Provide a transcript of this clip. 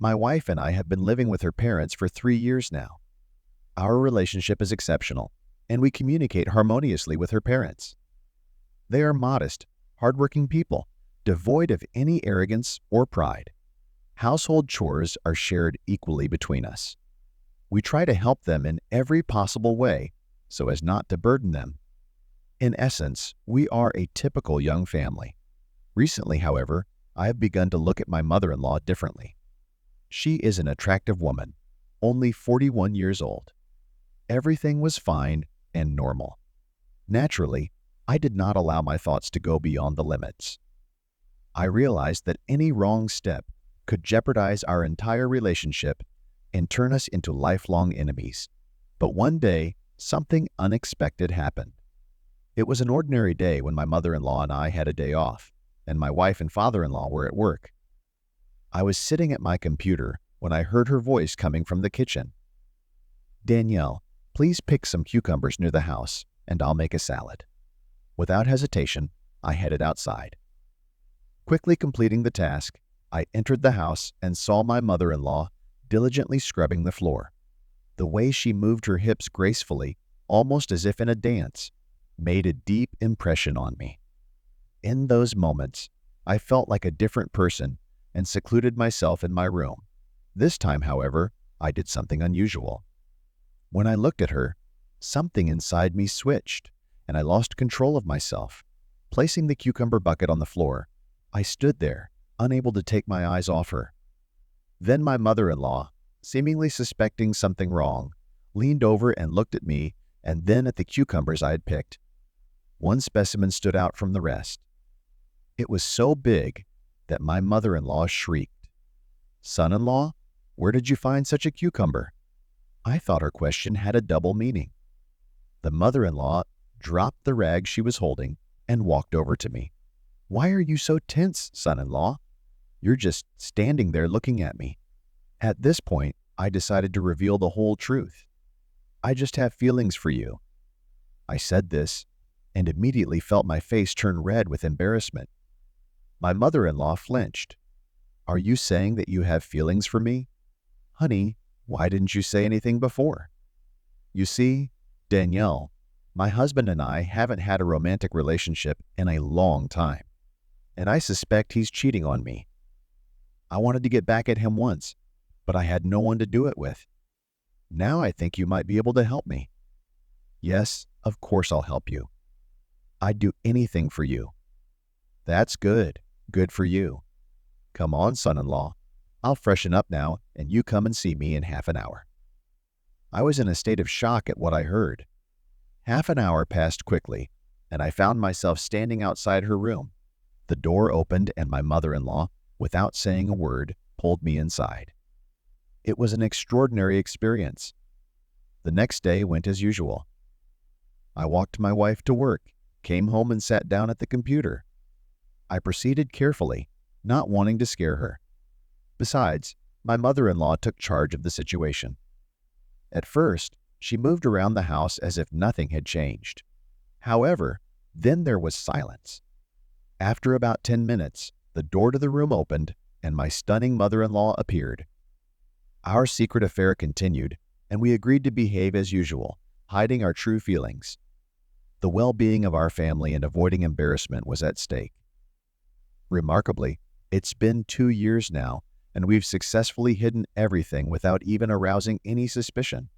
My wife and I have been living with her parents for 3 years now. Our relationship is exceptional, and we communicate harmoniously with her parents. They are modest, hardworking people, devoid of any arrogance or pride. Household chores are shared equally between us. We try to help them in every possible way so as not to burden them. In essence, we are a typical young family. Recently, however, I have begun to look at my mother-in-law differently. She is an attractive woman, only 41 years old. Everything was fine and normal. Naturally, I did not allow my thoughts to go beyond the limits. I realized that any wrong step could jeopardize our entire relationship and turn us into lifelong enemies. But one day, something unexpected happened. It was an ordinary day when my mother-in-law and I had a day off, and my wife and father-in-law were at work. I was sitting at my computer when I heard her voice coming from the kitchen. "Danielle, please pick some cucumbers near the house, and I'll make a salad." Without hesitation, I headed outside. Quickly completing the task, I entered the house and saw my mother-in-law diligently scrubbing the floor. The way she moved her hips gracefully, almost as if in a dance, made a deep impression on me. In those moments, I felt like a different person and secluded myself in my room. This time, however, I did something unusual. When I looked at her, something inside me switched, and I lost control of myself. Placing the cucumber bucket on the floor, I stood there, unable to take my eyes off her. Then my mother-in-law, seemingly suspecting something wrong, leaned over and looked at me and then at the cucumbers I had picked. One specimen stood out from the rest. It was so big that my mother-in-law shrieked. "Son-in-law, where did you find such a cucumber?" I thought her question had a double meaning. The mother-in-law dropped the rag she was holding and walked over to me. "Why are you so tense, son-in-law? You're just standing there looking at me." At this point, I decided to reveal the whole truth. "I just have feelings for you." I said this and immediately felt my face turn red with embarrassment. My mother-in-law flinched. "Are you saying that you have feelings for me? Honey, why didn't you say anything before?" "You see, Danielle, my husband and I haven't had a romantic relationship in a long time, and I suspect he's cheating on me. I wanted to get back at him once, but I had no one to do it with. Now I think you might be able to help me." "Yes, of course I'll help you. I'd do anything for you." "That's good. Good for you. Come on, son-in-law. I'll freshen up now, and you come and see me in half an hour." I was in a state of shock at what I heard. Half an hour passed quickly, and I found myself standing outside her room. The door opened, and my mother-in-law, without saying a word, pulled me inside. It was an extraordinary experience. The next day went as usual. I walked my wife to work, came home and sat down at the computer. I proceeded carefully, not wanting to scare her. Besides, my mother-in-law took charge of the situation. At first, she moved around the house as if nothing had changed. However, then there was silence. After about 10 minutes, the door to the room opened, and my stunning mother-in-law appeared. Our secret affair continued, and we agreed to behave as usual, hiding our true feelings. The well-being of our family and avoiding embarrassment was at stake. Remarkably, it's been 2 years now, and we've successfully hidden everything without even arousing any suspicion.